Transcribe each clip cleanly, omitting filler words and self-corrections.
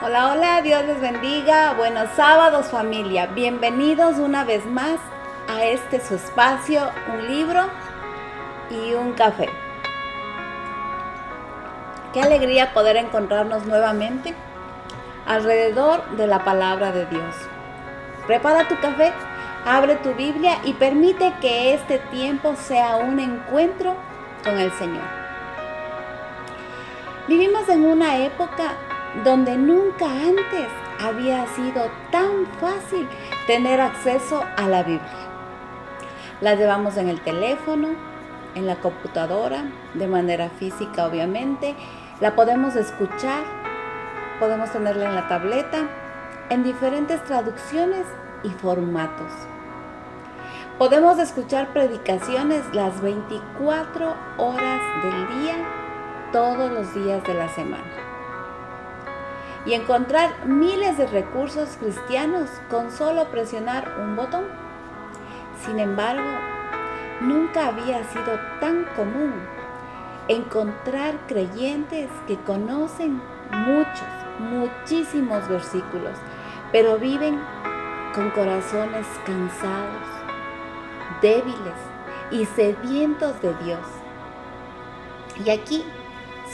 Hola, hola, Dios les bendiga. Buenos sábados, familia. Bienvenidos una vez más a este su espacio, un libro y un café. Qué alegría poder encontrarnos nuevamente alrededor de la palabra de Dios. Prepara tu café, abre tu Biblia y permite que este tiempo sea un encuentro con el Señor. Vivimos en una época donde nunca antes había sido tan fácil tener acceso a la Biblia. La llevamos en el teléfono, en la computadora, de manera física obviamente. La podemos escuchar, podemos tenerla en la tableta, en diferentes traducciones y formatos. Podemos escuchar predicaciones las 24 horas del día, todos los días de la semana. Y encontrar miles de recursos cristianos con solo presionar un botón. Sin embargo, nunca había sido tan común encontrar creyentes que conocen muchísimos versículos, pero viven con corazones cansados, débiles y sedientos de Dios. Y aquí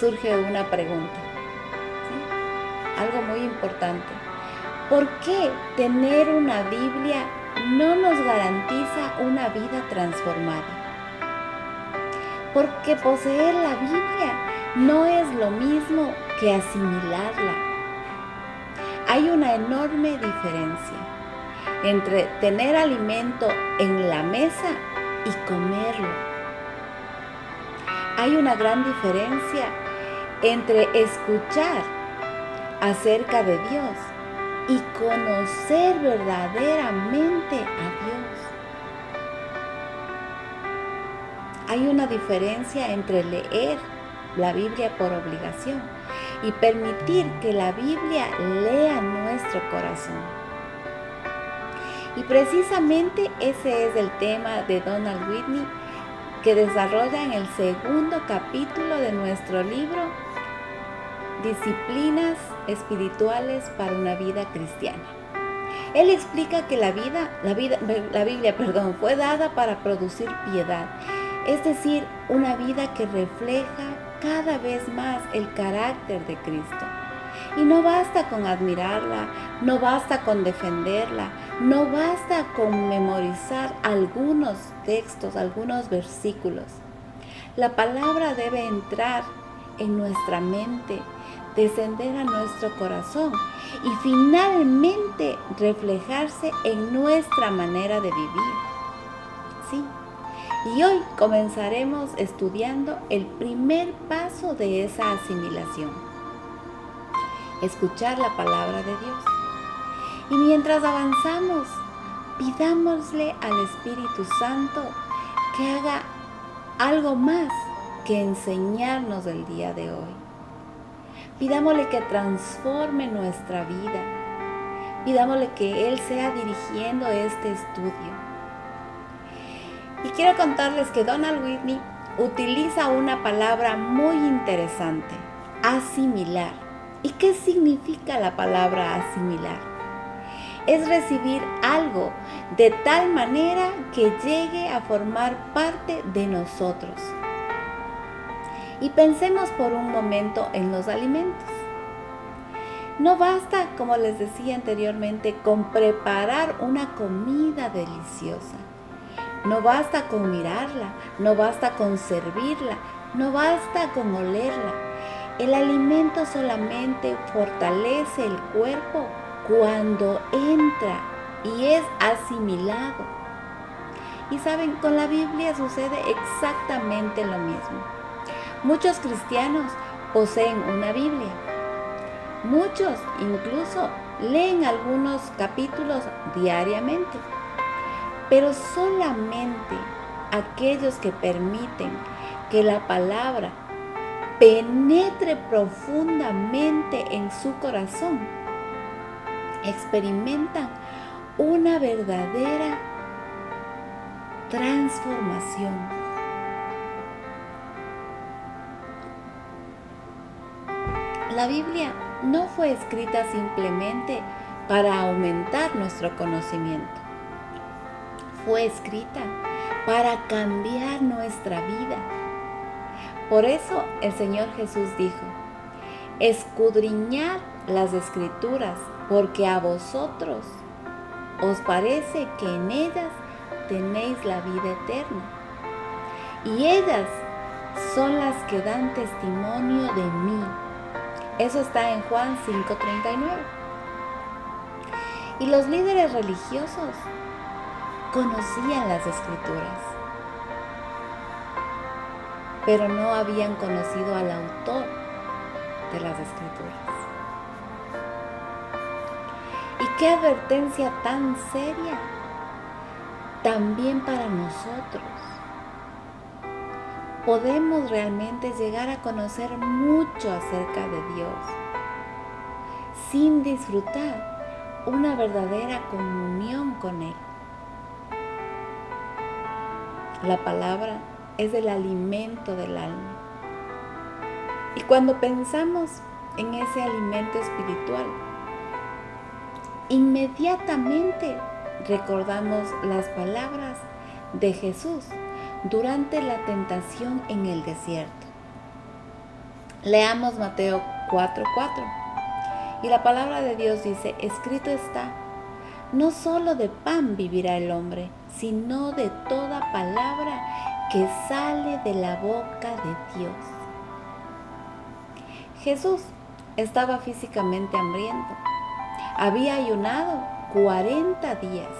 surge una pregunta, ¿sí? Algo muy importante. ¿Por qué tener una Biblia no nos garantiza una vida transformada? Porque poseer la Biblia no es lo mismo que asimilarla. Hay una enorme diferencia entre tener alimento en la mesa y comerlo. Hay una gran diferencia entre escuchar acerca de Dios y conocer verdaderamente a Dios. Hay una diferencia entre leer la Biblia por obligación y permitir que la Biblia lea nuestro corazón. Y precisamente ese es el tema de Donald Whitney, que desarrolla en el segundo capítulo de nuestro libro, Disciplinas espirituales para una vida cristiana. Él explica que la Biblia fue dada para producir piedad, es decir, una vida que refleja cada vez más el carácter de Cristo. Y no basta con admirarla, no basta con defenderla, no basta con memorizar algunos textos, algunos versículos. La palabra debe entrar en nuestra mente, descender a nuestro corazón y finalmente reflejarse en nuestra manera de vivir. Sí. Y hoy comenzaremos estudiando el primer paso de esa asimilación: escuchar la palabra de Dios. Y mientras avanzamos, pidámosle al Espíritu Santo que haga algo más que enseñarnos el día de hoy. Pidámosle que transforme nuestra vida. Pidámosle que Él sea dirigiendo este estudio. Y quiero contarles que Donald Whitney utiliza una palabra muy interesante: asimilar. ¿Y qué significa la palabra asimilar? Es recibir algo de tal manera que llegue a formar parte de nosotros. Y pensemos por un momento en los alimentos. No basta, como les decía anteriormente, con preparar una comida deliciosa. No basta con mirarla, no basta con servirla, no basta con olerla. El alimento solamente fortalece el cuerpo cuando entra y es asimilado. Y saben, con la Biblia sucede exactamente lo mismo. Muchos cristianos poseen una Biblia. Muchos incluso leen algunos capítulos diariamente. Pero solamente aquellos que permiten que la palabra penetre profundamente en su corazón experimentan una verdadera transformación. La Biblia no fue escrita simplemente para aumentar nuestro conocimiento. Fue escrita para cambiar nuestra vida. Por eso el Señor Jesús dijo: escudriñad las Escrituras, porque a vosotros os parece que en ellas tenéis la vida eterna. Y ellas son las que dan testimonio de mí. Eso está en Juan 5:39. Y los líderes religiosos conocían las Escrituras, pero no habían conocido al autor de las Escrituras. Y qué advertencia tan seria también para nosotros. Podemos realmente llegar a conocer mucho acerca de Dios sin disfrutar una verdadera comunión con Él. La palabra es el alimento del alma. Y cuando pensamos en ese alimento espiritual, inmediatamente recordamos las palabras de Jesús durante la tentación en el desierto. Leamos Mateo 4:4. Y la palabra de Dios dice: escrito está, no solo de pan vivirá el hombre, sino de toda palabra que sale de la boca de Dios. Jesús estaba físicamente hambriento. Había ayunado 40 días.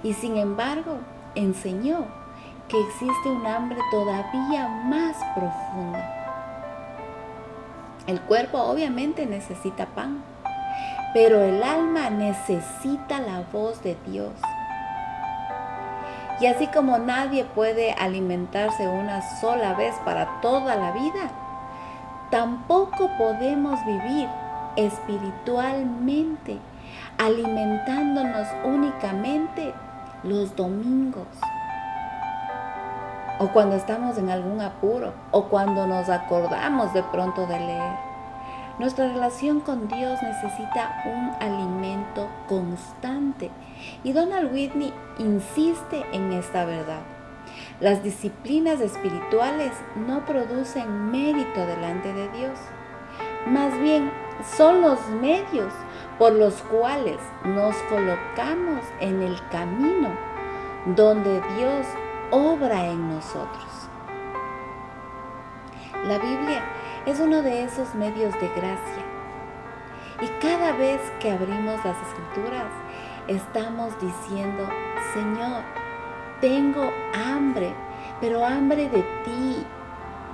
Y sin embargo, enseñó que existe un hambre todavía más profunda. El cuerpo obviamente necesita pan, pero el alma necesita la voz de Dios. Y así como nadie puede alimentarse una sola vez para toda la vida, tampoco podemos vivir espiritualmente alimentándonos únicamente los domingos, o cuando estamos en algún apuro, o cuando nos acordamos de pronto de leer. Nuestra relación con Dios necesita un alimento constante. Y Donald Whitney insiste en esta verdad. Las disciplinas espirituales no producen mérito delante de Dios. Más bien, son los medios por los cuales nos colocamos en el camino donde Dios obra en nosotros. La Biblia es uno de esos medios de gracia. Y cada vez que abrimos las Escrituras, estamos diciendo: Señor, tengo hambre, pero hambre de ti,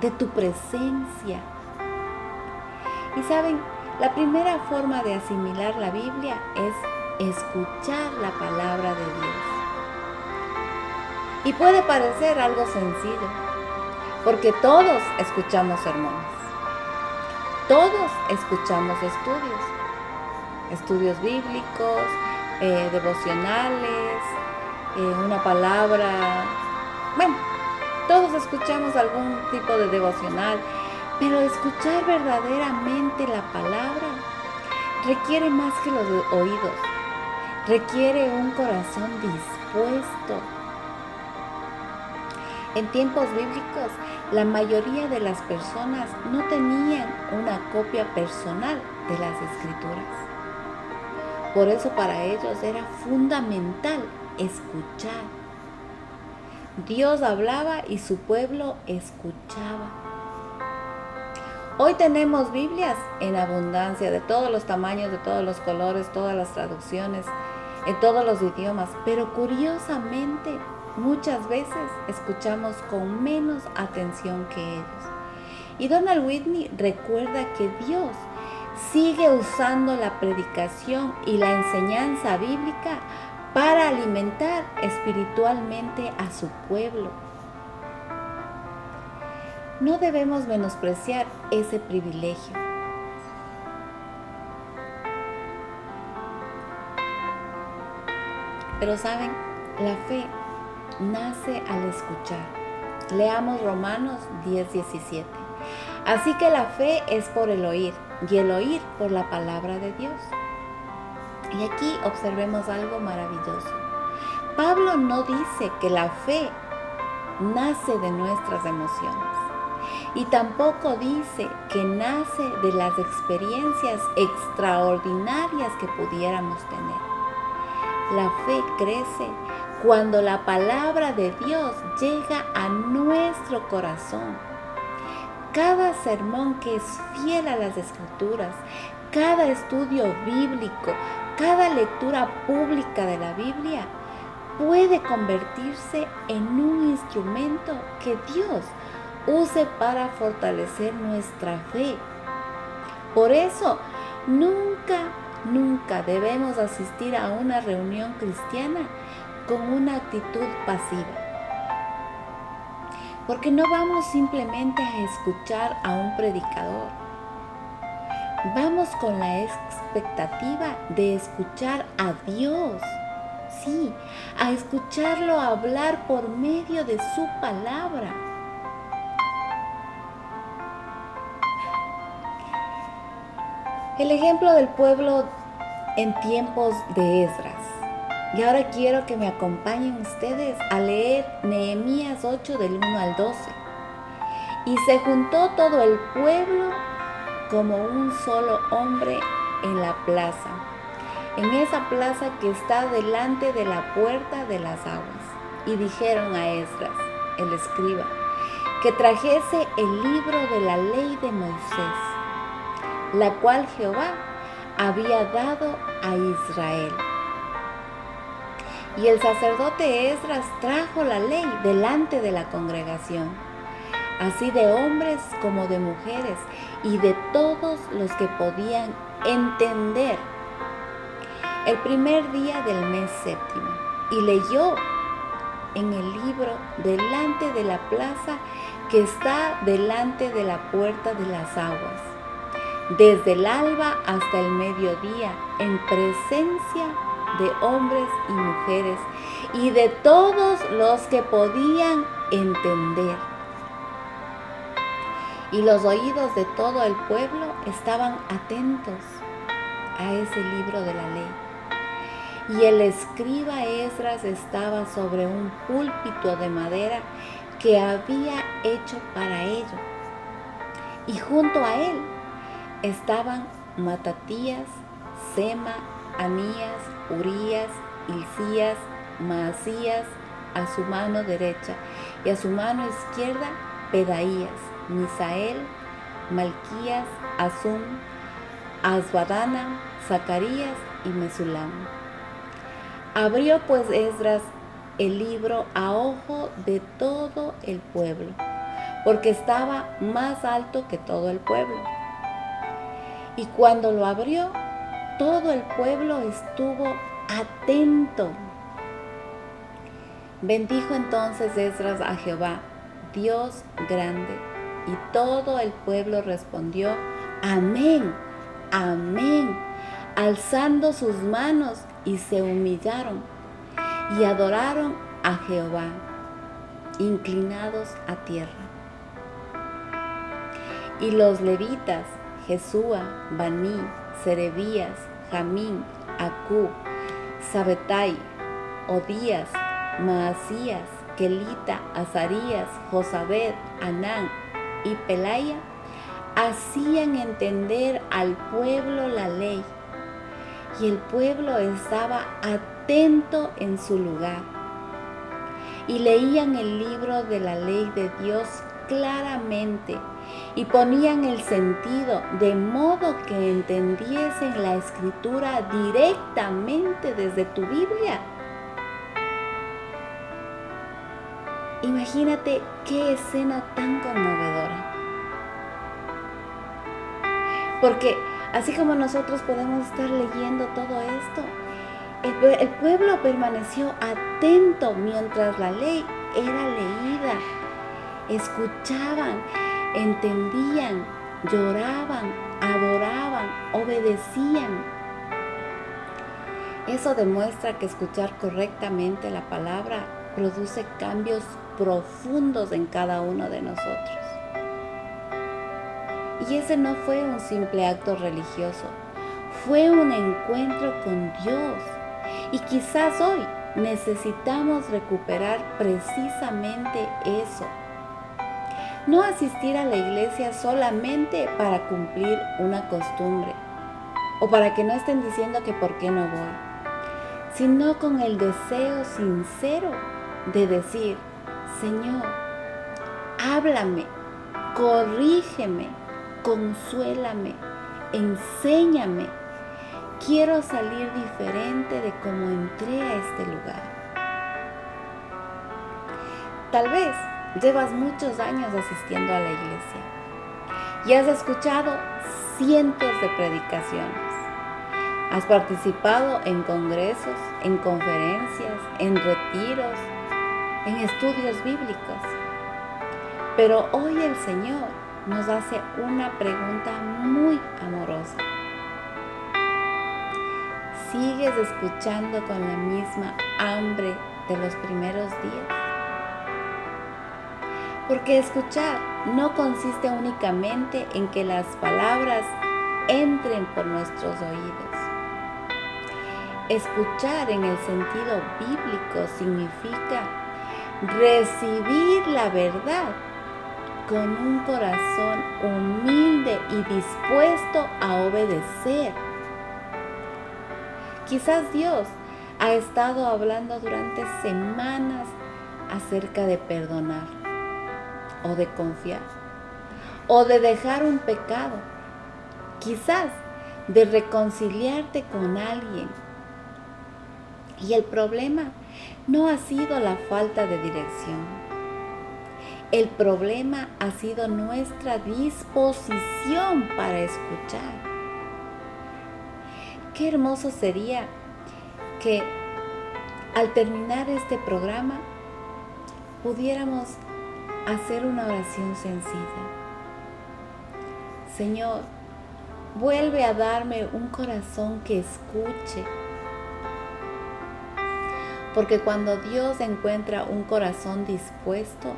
de tu presencia. Y saben, la primera forma de asimilar la Biblia es escuchar la palabra de Dios. Y puede parecer algo sencillo, porque todos escuchamos sermones, todos escuchamos estudios bíblicos, devocionales, una palabra. Bueno, todos escuchamos algún tipo de devocional, pero escuchar verdaderamente la palabra requiere más que los oídos, requiere un corazón dispuesto. En tiempos bíblicos, la mayoría de las personas no tenían una copia personal de las Escrituras. Por eso para ellos era fundamental escuchar. Dios hablaba y su pueblo escuchaba. Hoy tenemos Biblias en abundancia, de todos los tamaños, de todos los colores, todas las traducciones, en todos los idiomas, pero curiosamente muchas veces escuchamos con menos atención que ellos. Y Donald Whitney recuerda que Dios sigue usando la predicación y la enseñanza bíblica para alimentar espiritualmente a su pueblo. No debemos menospreciar ese privilegio. Pero saben, la fe nace al escuchar. Leamos Romanos 10:17. Así que la fe es por el oír, y el oír por la palabra de Dios. Y aquí observemos algo maravilloso. Pablo no dice que la fe nace de nuestras emociones y tampoco dice que nace de las experiencias extraordinarias que pudiéramos tener. La fe crece cuando la palabra de Dios llega a nuestro corazón. Cada sermón que es fiel a las Escrituras, cada estudio bíblico, cada lectura pública de la Biblia puede convertirse en un instrumento que Dios use para fortalecer nuestra fe. Por eso, nunca debemos asistir a una reunión cristiana con una actitud pasiva. Porque no vamos simplemente a escuchar a un predicador. Vamos con la expectativa de escuchar a Dios. Sí, a escucharlo hablar por medio de su palabra. El ejemplo del pueblo en tiempos de Esdras. Y ahora quiero que me acompañen ustedes a leer Nehemías 8 del 1 al 12. Y se juntó todo el pueblo como un solo hombre en la plaza, en esa plaza que está delante de la puerta de las aguas. Y dijeron a Esdras, el escriba, que trajese el libro de la ley de Moisés, la cual Jehová había dado a Israel. Y el sacerdote Esdras trajo la ley delante de la congregación, así de hombres como de mujeres, y de todos los que podían entender, el primer día del mes séptimo, y leyó en el libro delante de la plaza que está delante de la puerta de las aguas, desde el alba hasta el mediodía, en presencia de hombres y mujeres, y de todos los que podían entender. Y los oídos de todo el pueblo estaban atentos a ese libro de la ley. Y el escriba Esdras estaba sobre un púlpito de madera que había hecho para ello. Y junto a él estaban Matatías, Sema, Anías, Urías, Hilcías, Maasías a su mano derecha, y a su mano izquierda Pedaías, Misael, Malquías, Azum, Asbadana, Zacarías y Mesulam. Abrió pues Esdras el libro a ojo de todo el pueblo, porque estaba más alto que todo el pueblo. Y cuando lo abrió, todo el pueblo estuvo atento. Bendijo entonces Esdras a Jehová, Dios grande, y todo el pueblo respondió, amén, amén, alzando sus manos, y se humillaron y adoraron a Jehová, inclinados a tierra. Y los levitas, Jesúa, Baní, Serebías, Jamín, Acub, Sabetai, Odías, Maasías, Kelita, Azarías, Josabed, Anán y Pelaya, hacían entender al pueblo la ley, y el pueblo estaba atento en su lugar, y leían el libro de la ley de Dios claramente, y ponían el sentido de modo que entendiesen la escritura directamente desde tu Biblia. Imagínate qué escena tan conmovedora. Porque así como nosotros podemos estar leyendo todo esto, el pueblo permaneció atento mientras la ley era leída. Escuchaban, entendían, lloraban, adoraban, obedecían. Eso demuestra que escuchar correctamente la palabra produce cambios profundos en cada uno de nosotros. Y ese no fue un simple acto religioso, fue un encuentro con Dios. Y quizás hoy necesitamos recuperar precisamente eso. No asistir a la iglesia solamente para cumplir una costumbre o para que no estén diciendo que por qué no voy, sino con el deseo sincero de decir: Señor, háblame, corrígeme, consuélame, enséñame. Quiero salir diferente de cómo entré a este lugar. Tal vez llevas muchos años asistiendo a la iglesia y has escuchado cientos de predicaciones. Has participado en congresos, en conferencias, en retiros, en estudios bíblicos. Pero hoy el Señor nos hace una pregunta muy amorosa. ¿Sigues escuchando con la misma hambre de los primeros días? Porque escuchar no consiste únicamente en que las palabras entren por nuestros oídos. Escuchar en el sentido bíblico significa recibir la verdad con un corazón humilde y dispuesto a obedecer. Quizás Dios ha estado hablando durante semanas acerca de perdonar, o de confiar, o de dejar un pecado, quizás de reconciliarte con alguien. Y el problema no ha sido la falta de dirección. El problema ha sido nuestra disposición para escuchar. Qué hermoso sería que al terminar este programa pudiéramos hacer una oración sencilla. Señor, vuelve a darme un corazón que escuche. Porque cuando Dios encuentra un corazón dispuesto,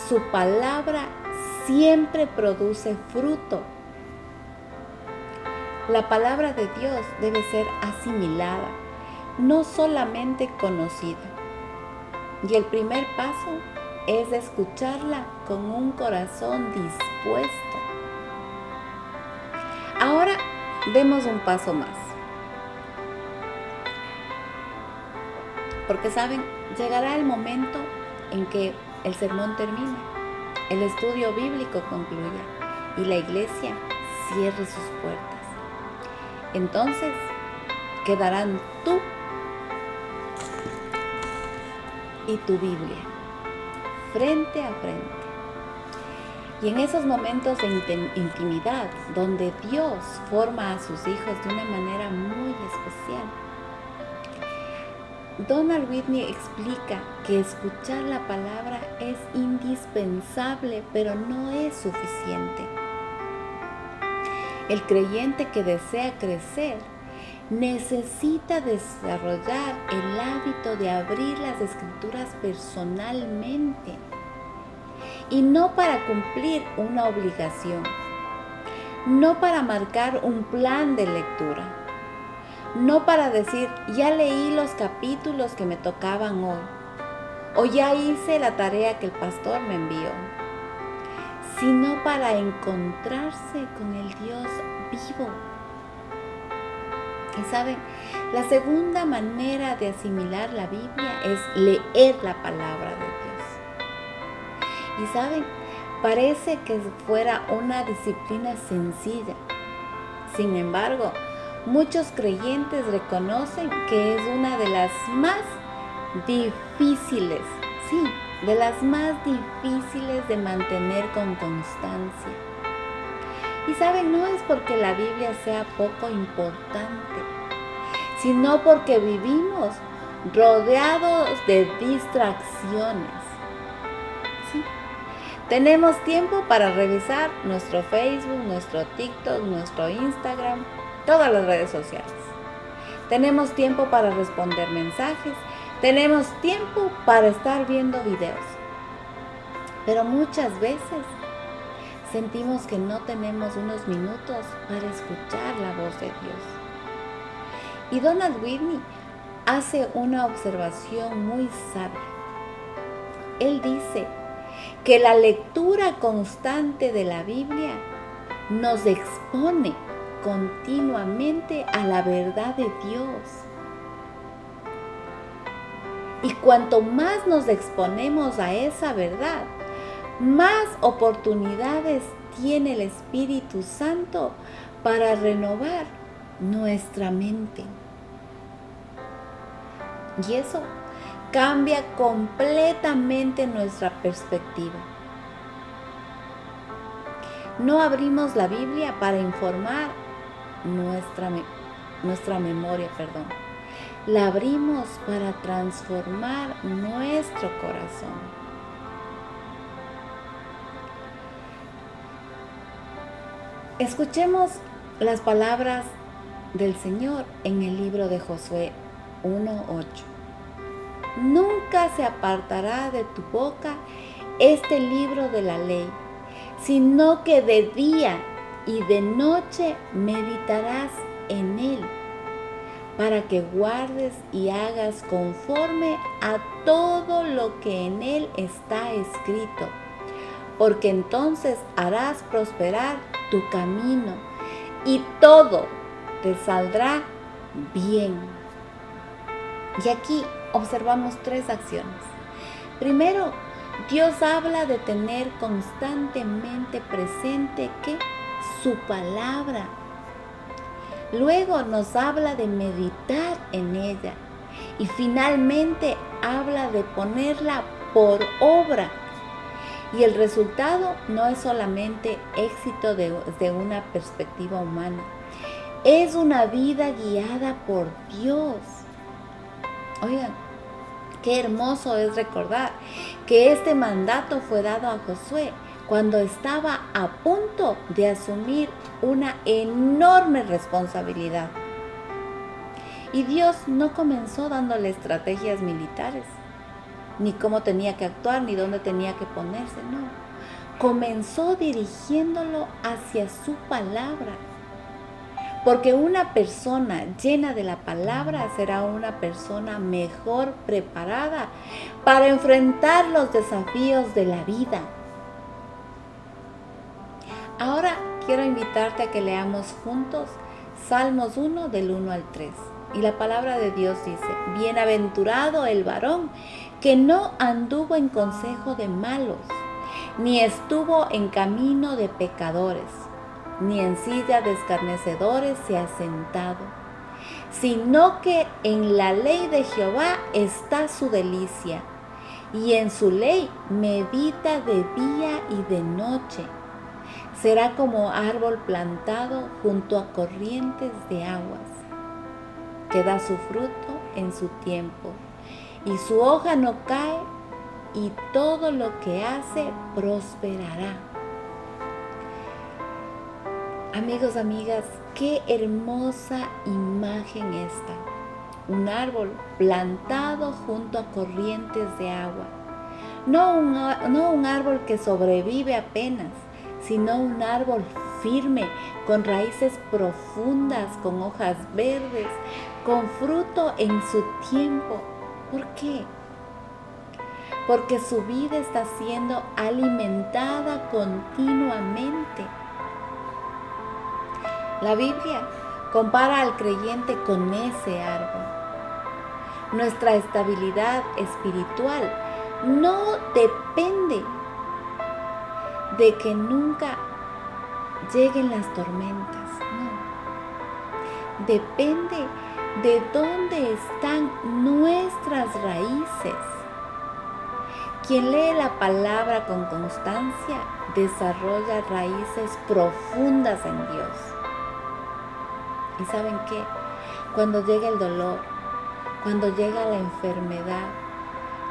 su palabra siempre produce fruto. La palabra de Dios debe ser asimilada, no solamente conocida. Y el primer paso es escucharla con un corazón dispuesto. Ahora demos un paso más. Porque saben, llegará el momento en que el sermón termine, el estudio bíblico concluya y la iglesia cierre sus puertas. Entonces quedarán tú y tu Biblia frente a frente. Y en esos momentos de intimidad, donde Dios forma a sus hijos de una manera muy especial, Donald Whitney explica que escuchar la palabra es indispensable, pero no es suficiente. El creyente que desea crecer necesita desarrollar el hábito de abrir las Escrituras personalmente, y no para cumplir una obligación, no para marcar un plan de lectura, no para decir, ya leí los capítulos que me tocaban hoy, o ya hice la tarea que el pastor me envió, sino para encontrarse con el Dios vivo. Y saben, la segunda manera de asimilar la Biblia es leer la palabra de Dios. Y saben, parece que fuera una disciplina sencilla. Sin embargo, muchos creyentes reconocen que es una de las más difíciles, sí, de las más difíciles de mantener con constancia. Y saben, no es porque la Biblia sea poco importante, sino porque vivimos rodeados de distracciones. ¿Sí? Tenemos tiempo para revisar nuestro Facebook, nuestro TikTok, nuestro Instagram, todas las redes sociales. Tenemos tiempo para responder mensajes, tenemos tiempo para estar viendo videos. Pero muchas veces sentimos que no tenemos unos minutos para escuchar la voz de Dios. Y Donald Whitney hace una observación muy sabia. Él dice que la lectura constante de la Biblia nos expone continuamente a la verdad de Dios. Y cuanto más nos exponemos a esa verdad, más oportunidades tiene el Espíritu Santo para renovar nuestra mente. Y eso cambia completamente nuestra perspectiva. No abrimos la Biblia para informar nuestra memoria, La abrimos para transformar nuestro corazón. Escuchemos las palabras del Señor en el libro de Josué 1:8. Nunca se apartará de tu boca este libro de la ley, sino que de día y de noche meditarás en él, para que guardes y hagas conforme a todo lo que en él está escrito, porque entonces harás prosperar tu camino y todo te saldrá bien. Y aquí observamos 3 acciones. Primero, Dios habla de tener constantemente presente que su palabra. Luego nos habla de meditar en ella. Y finalmente habla de ponerla por obra. Y el resultado no es solamente éxito desde una perspectiva humana. Es una vida guiada por Dios. Oigan, qué hermoso es recordar que este mandato fue dado a Josué cuando estaba a punto de asumir una enorme responsabilidad. Y Dios no comenzó dándole estrategias militares, ni cómo tenía que actuar, ni dónde tenía que ponerse, no. Comenzó dirigiéndolo hacia su palabra. Porque una persona llena de la palabra será una persona mejor preparada para enfrentar los desafíos de la vida. Ahora quiero invitarte a que leamos juntos Salmos 1 del 1 al 3. Y la palabra de Dios dice: bienaventurado el varón que no anduvo en consejo de malos, ni estuvo en camino de pecadores, ni en silla de escarnecedores se ha sentado, sino que en la ley de Jehová está su delicia, y en su ley medita de día y de noche. Será como árbol plantado junto a corrientes de aguas, que da su fruto en su tiempo, y su hoja no cae, y todo lo que hace prosperará. Amigos, amigas, qué hermosa imagen esta. Un árbol plantado junto a corrientes de agua. No un árbol que sobrevive apenas, sino un árbol firme, con raíces profundas, con hojas verdes, con fruto en su tiempo. ¿Por qué? Porque su vida está siendo alimentada continuamente. La Biblia compara al creyente con ese árbol. Nuestra estabilidad espiritual no depende de que nunca lleguen las tormentas, no. Depende de dónde están nuestras raíces. Quien lee la palabra con constancia desarrolla raíces profundas en Dios. ¿Y saben qué? Cuando llega el dolor, cuando llega la enfermedad,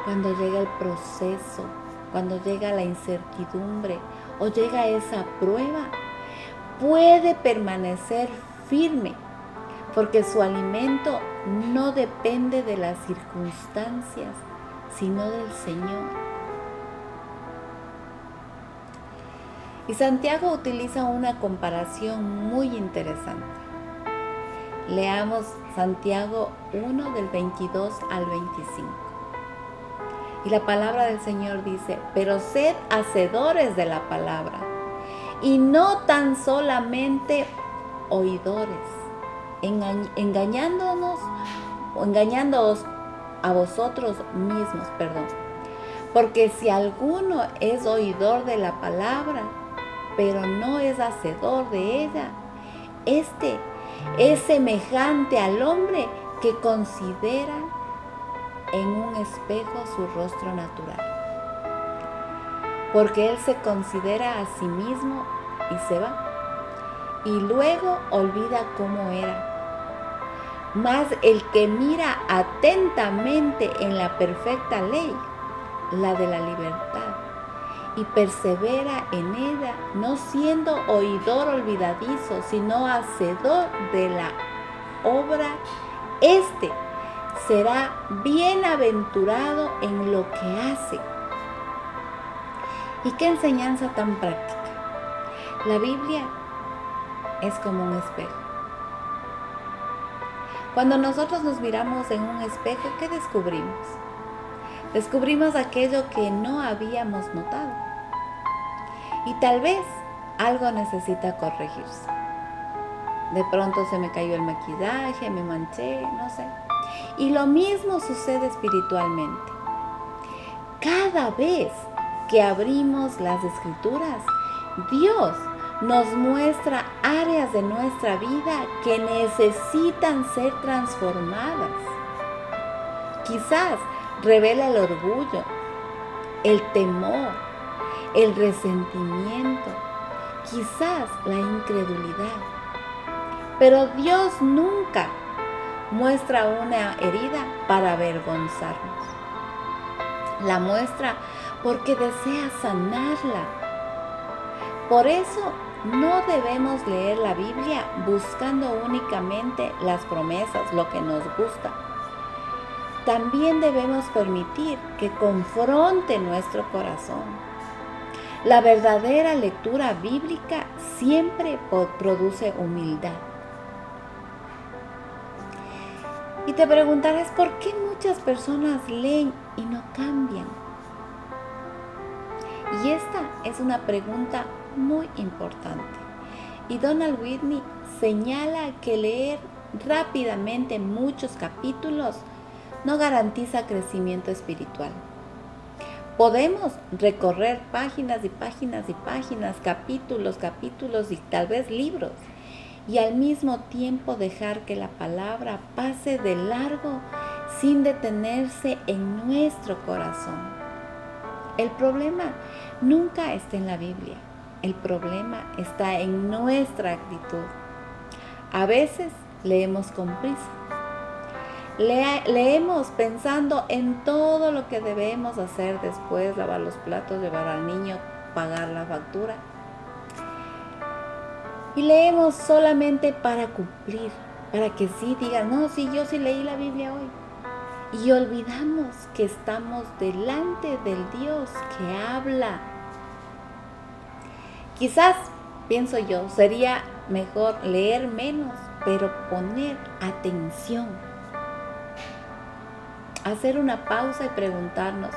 cuando llega el proceso, cuando llega la incertidumbre o llega esa prueba, puede permanecer firme, porque su alimento no depende de las circunstancias, sino del Señor. Y Santiago utiliza una comparación muy interesante. Leamos Santiago 1 del 22 al 25. Y la palabra del Señor dice: pero sed hacedores de la palabra, y no tan solamente oidores, engañándoos a vosotros mismos, Porque si alguno es oidor de la palabra, pero no es hacedor de ella, este es semejante al hombre que considera en un espejo su rostro natural. Porque él se considera a sí mismo y se va, y luego olvida cómo era. Mas el que mira atentamente en la perfecta ley, la de la libertad, y persevera en ella, no siendo oidor olvidadizo, sino hacedor de la obra, este será bienaventurado en lo que hace. ¿Y qué enseñanza tan práctica? La Biblia es como un espejo. Cuando nosotros nos miramos en un espejo, ¿qué descubrimos? Descubrimos aquello que no habíamos notado. Y tal vez algo necesita corregirse. De pronto se me cayó el maquillaje, me manché, no sé. Y lo mismo sucede espiritualmente. Cada vez que abrimos las Escrituras, Dios nos muestra áreas de nuestra vida que necesitan ser transformadas. Quizás revela el orgullo, el temor, el resentimiento, quizás la incredulidad. Pero Dios nunca muestra una herida para avergonzarnos. La muestra porque desea sanarla. Por eso no debemos leer la Biblia buscando únicamente las promesas, lo que nos gusta. También debemos permitir que confronte nuestro corazón. La verdadera lectura bíblica siempre produce humildad. Y te preguntarás, ¿por qué muchas personas leen y no cambian? Y esta es una pregunta muy importante. Y Donald Whitney señala que leer rápidamente muchos capítulos no garantiza crecimiento espiritual. Podemos recorrer páginas y páginas y páginas, capítulos y tal vez libros, y al mismo tiempo dejar que la palabra pase de largo sin detenerse en nuestro corazón. El problema nunca está en la Biblia, el problema está en nuestra actitud. A veces leemos con prisa. Leemos pensando en todo lo que debemos hacer después: lavar los platos, llevar al niño, pagar la factura. Y leemos solamente para cumplir, para que sí digan: no, sí, yo sí leí la Biblia hoy. Y olvidamos que estamos delante del Dios que habla. Quizás, pienso yo, sería mejor leer menos, pero poner atención. Hacer una pausa y preguntarnos: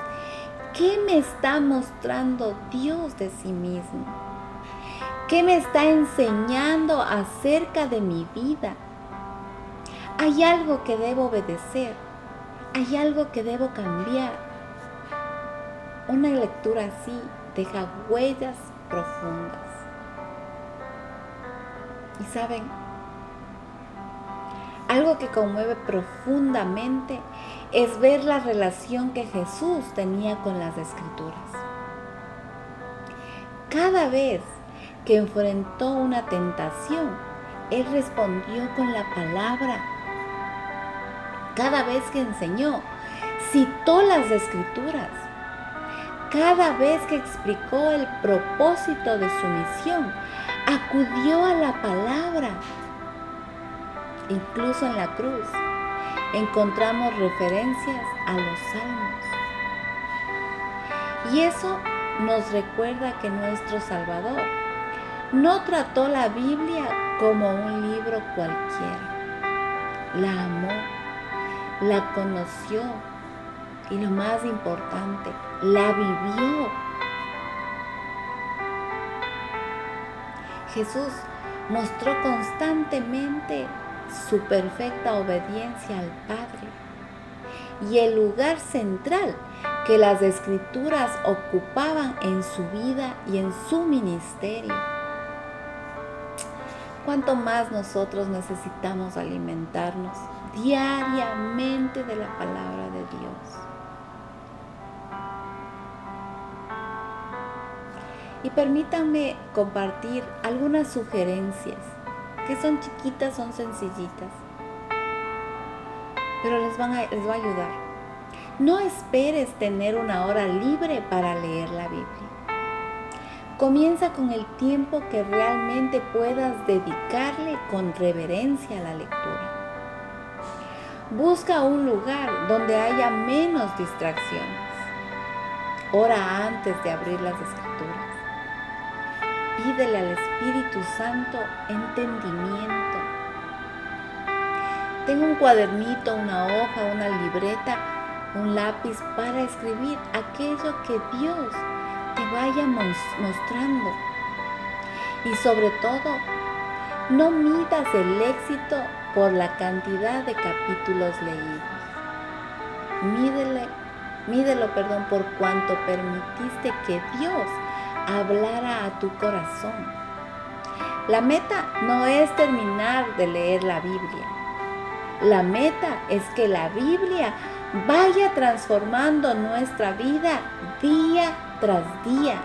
¿qué me está mostrando Dios de sí mismo? ¿Qué me está enseñando acerca de mi vida? ¿Hay algo que debo obedecer? ¿Hay algo que debo cambiar? Una lectura así deja huellas profundas. Y saben, algo que conmueve profundamente es ver la relación que Jesús tenía con las Escrituras. Cada vez que enfrentó una tentación, Él respondió con la palabra. Cada vez que enseñó, citó las Escrituras. Cada vez que explicó el propósito de su misión, acudió a la palabra. Incluso en la cruz encontramos referencias a los salmos. Y eso nos recuerda que nuestro Salvador no trató la Biblia como un libro cualquiera. La amó, la conoció y lo más importante, la vivió. Jesús mostró constantemente su perfecta obediencia al Padre y el lugar central que las Escrituras ocupaban en su vida y en su ministerio. ¿Cuánto más nosotros necesitamos alimentarnos diariamente de la palabra de Dios? Y permítanme compartir algunas sugerencias que son chiquitas, son sencillitas, pero les va a ayudar. No esperes tener una hora libre para leer la Biblia. Comienza con el tiempo que realmente puedas dedicarle con reverencia a la lectura. Busca un lugar donde haya menos distracciones. Ora antes de abrir las Escrituras. Pídele al Espíritu Santo entendimiento. Ten un cuadernito, una hoja, una libreta, un lápiz para escribir aquello que Dios te vaya mostrando. Y sobre todo, no midas el éxito por la cantidad de capítulos leídos. Mídelo por cuanto permitiste que Dios hablara a tu corazón. La meta no es terminar de leer la Biblia. La meta es que la Biblia vaya transformando nuestra vida día tras día.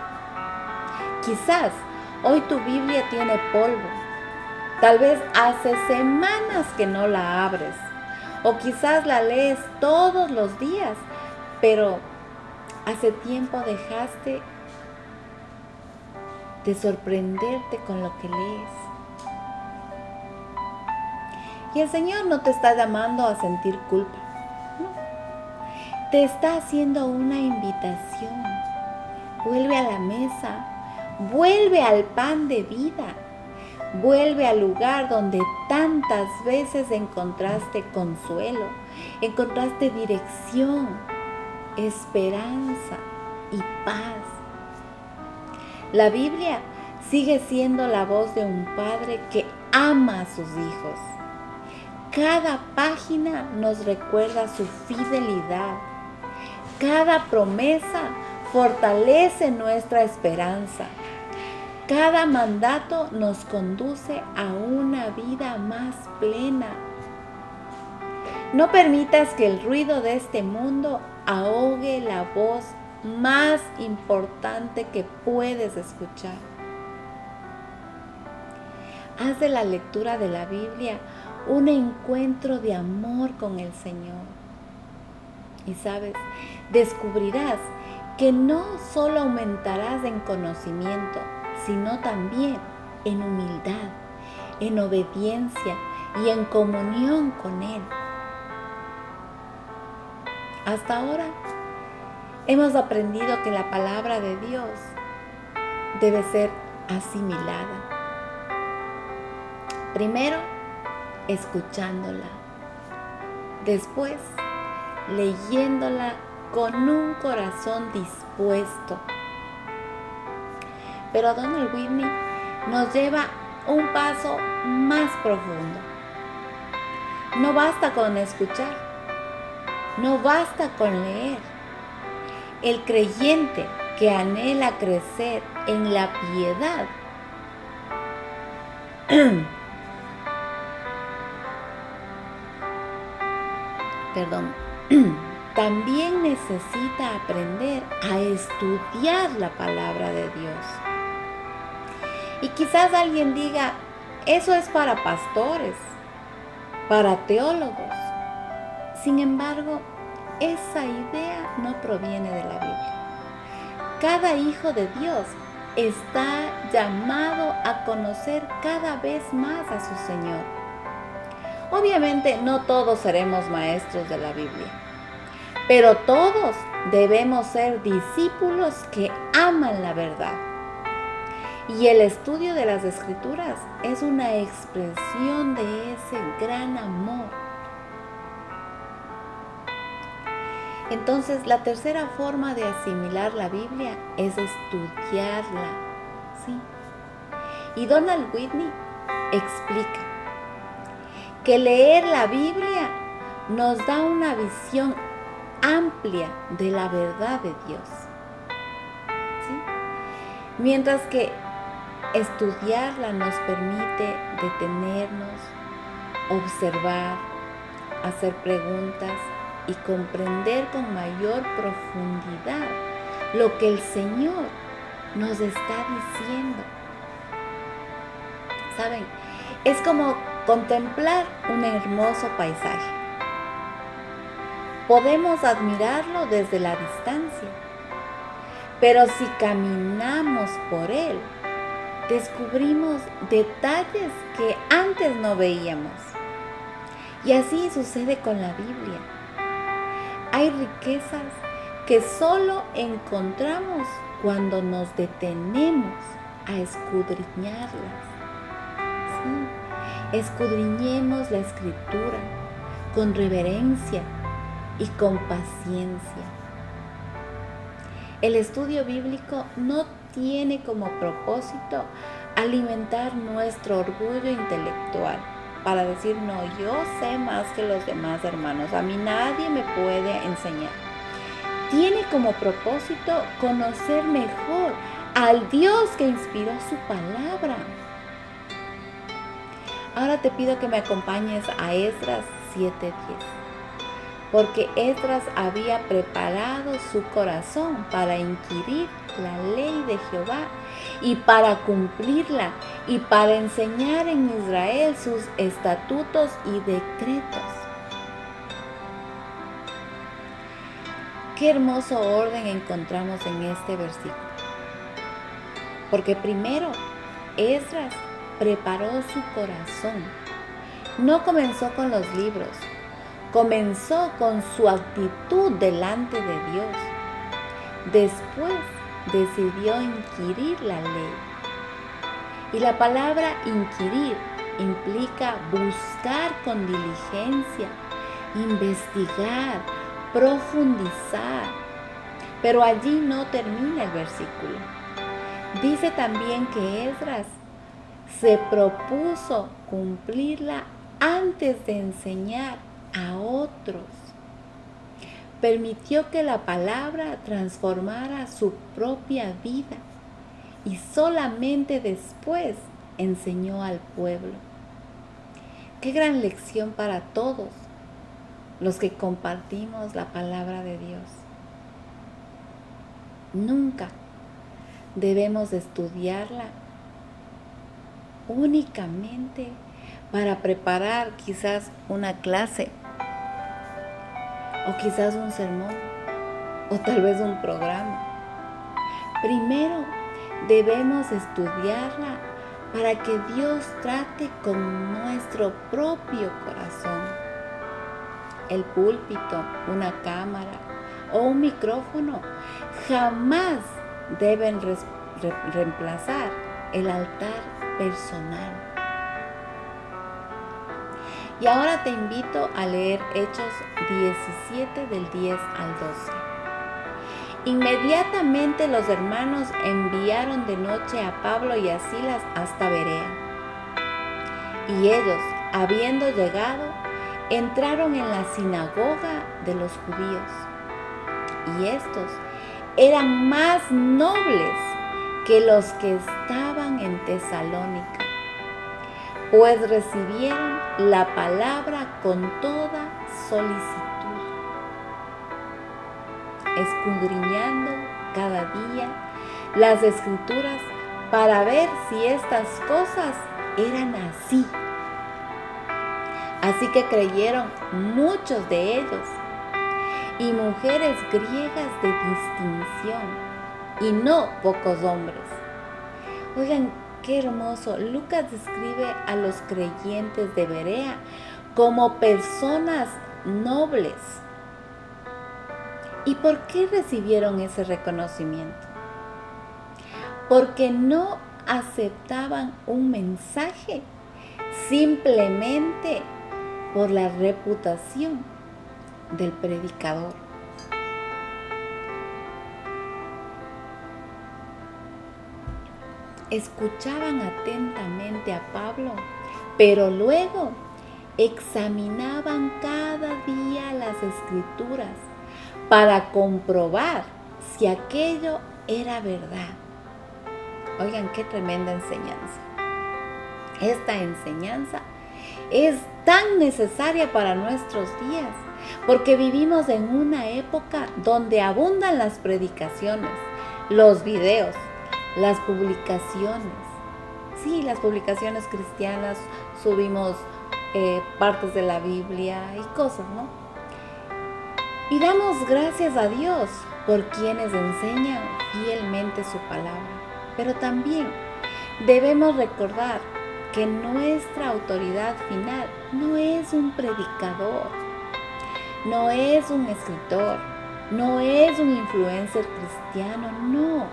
Quizás hoy tu Biblia tiene polvo. Tal vez hace semanas que no la abres. O quizás la lees todos los días, pero hace tiempo dejaste de sorprenderte con lo que lees. Y el Señor no te está llamando a sentir culpa, no. Te está haciendo una invitación. Vuelve a la mesa, vuelve al pan de vida, vuelve al lugar donde tantas veces encontraste consuelo, encontraste dirección, esperanza y paz. La Biblia sigue siendo la voz de un padre que ama a sus hijos. Cada página nos recuerda su fidelidad. Cada promesa fortalece nuestra esperanza. Cada mandato nos conduce a una vida más plena. No permitas que el ruido de este mundo ahogue la voz más importante que puedes escuchar. Haz de la lectura de la Biblia un encuentro de amor con el Señor. Y sabes, descubrirás que no solo aumentarás en conocimiento, sino también en humildad, en obediencia y en comunión con Él. Hasta ahora hemos aprendido que la palabra de Dios debe ser asimilada. Primero, escuchándola. Después, leyéndola con un corazón dispuesto. Pero Donald Whitney nos lleva un paso más profundo. No basta con escuchar, no basta con leer. El creyente que anhela crecer en la piedad también necesita aprender a estudiar la palabra de Dios. Y quizás alguien diga, eso es para pastores, para teólogos. Sin embargo, esa idea no proviene de la Biblia. Cada hijo de Dios está llamado a conocer cada vez más a su Señor. Obviamente no todos seremos maestros de la Biblia, pero todos debemos ser discípulos que aman la verdad. Y el estudio de las Escrituras es una expresión de ese gran amor. Entonces, la tercera forma de asimilar la Biblia es estudiarla, ¿sí? Y Donald Whitney explica que leer la Biblia nos da una visión amplia de la verdad de Dios, ¿sí? Mientras que estudiarla nos permite detenernos, observar, hacer preguntas y comprender con mayor profundidad lo que el Señor nos está diciendo. ¿Saben? Es como contemplar un hermoso paisaje. Podemos admirarlo desde la distancia, pero si caminamos por él, descubrimos detalles que antes no veíamos. Y así sucede con la Biblia. Hay riquezas que solo encontramos cuando nos detenemos a escudriñarlas. ¿Sí? Escudriñemos la Escritura con reverencia y con paciencia. El estudio bíblico no tiene como propósito alimentar nuestro orgullo intelectual para decir, no, yo sé más que los demás hermanos, a mí nadie me puede enseñar. Tiene como propósito conocer mejor al Dios que inspiró su palabra. Ahora te pido que me acompañes a Esdras 7:10, porque Esdras había preparado su corazón para inquirir la ley de Jehová y para cumplirla y para enseñar en Israel sus estatutos y decretos. Qué hermoso orden encontramos en este versículo. Porque primero, Esdras preparó su corazón. No comenzó con los libros, comenzó con su actitud delante de Dios. Después decidió inquirir la ley. Y la palabra inquirir implica buscar con diligencia, investigar, profundizar. Pero allí no termina el versículo. Dice también que Esdras se propuso cumplirla antes de enseñar a otros. Permitió que la palabra transformara su propia vida y solamente después enseñó al pueblo. Qué gran lección para todos los que compartimos la palabra de Dios. Nunca debemos estudiarla únicamente para preparar quizás una clase o quizás un sermón o tal vez un programa. Primero debemos estudiarla para que Dios trate con nuestro propio corazón. El púlpito, una cámara o un micrófono jamás deben reemplazar el altar personal. Y ahora te invito a leer Hechos 17 del 10 al 12. Inmediatamente los hermanos enviaron de noche a Pablo y a Silas hasta Berea. Y ellos, habiendo llegado, entraron en la sinagoga de los judíos. Y estos eran más nobles que los que estaban en Tesalónica, pues recibieron la palabra con toda solicitud, escudriñando cada día las Escrituras para ver si estas cosas eran así. Así que creyeron muchos de ellos, y mujeres griegas de distinción, y no pocos hombres. Oigan, qué hermoso. Lucas describe a los creyentes de Berea como personas nobles. ¿Y por qué recibieron ese reconocimiento? Porque no aceptaban un mensaje simplemente por la reputación del predicador. Escuchaban atentamente a Pablo, pero luego examinaban cada día las escrituras para comprobar si aquello era verdad. Oigan, qué tremenda enseñanza. Esta enseñanza es tan necesaria para nuestros días, porque vivimos en una época donde abundan las predicaciones, los videos, las publicaciones. Sí, las publicaciones cristianas, subimos partes de la Biblia y cosas, ¿no? Y damos gracias a Dios por quienes enseñan fielmente su palabra. Pero también debemos recordar que nuestra autoridad final no es un predicador, no es un escritor, no es un influencer cristiano, no.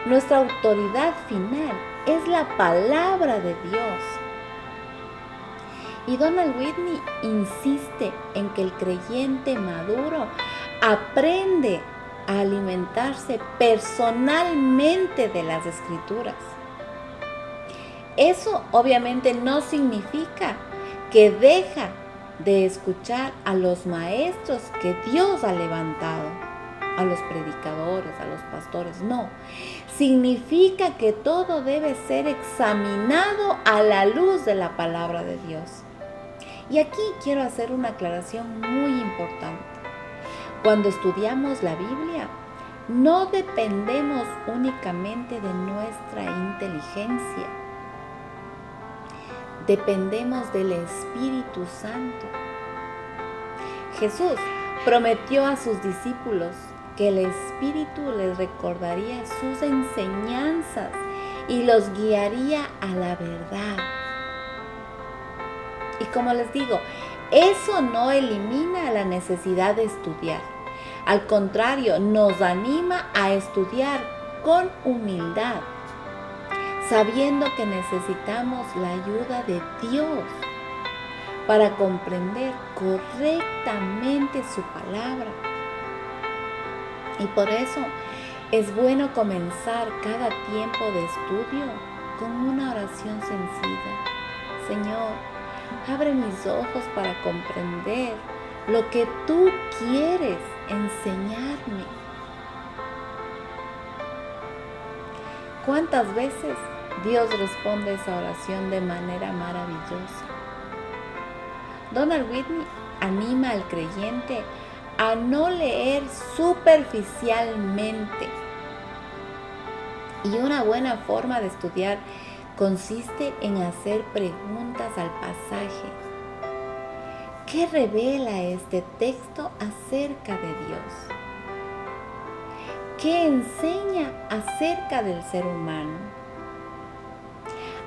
Nuestra autoridad final es la palabra de Dios. Y Donald Whitney insiste en que el creyente maduro aprende a alimentarse personalmente de las escrituras. Eso obviamente no significa que deja de escuchar a los maestros que Dios ha levantado, a los predicadores, a los pastores, no. Significa que todo debe ser examinado a la luz de la palabra de Dios. Y aquí quiero hacer una aclaración muy importante. Cuando estudiamos la Biblia, no dependemos únicamente de nuestra inteligencia. Dependemos del Espíritu Santo. Jesús prometió a sus discípulos que el Espíritu les recordaría sus enseñanzas y los guiaría a la verdad. Y como les digo, eso no elimina la necesidad de estudiar. Al contrario, nos anima a estudiar con humildad, sabiendo que necesitamos la ayuda de Dios para comprender correctamente su palabra. Y por eso es bueno comenzar cada tiempo de estudio con una oración sencilla. Señor, abre mis ojos para comprender lo que tú quieres enseñarme. ¿Cuántas veces Dios responde esa oración de manera maravillosa? Donald Whitney anima al creyente a no leer superficialmente. Y una buena forma de estudiar consiste en hacer preguntas al pasaje. ¿Qué revela este texto acerca de Dios? ¿Qué enseña acerca del ser humano?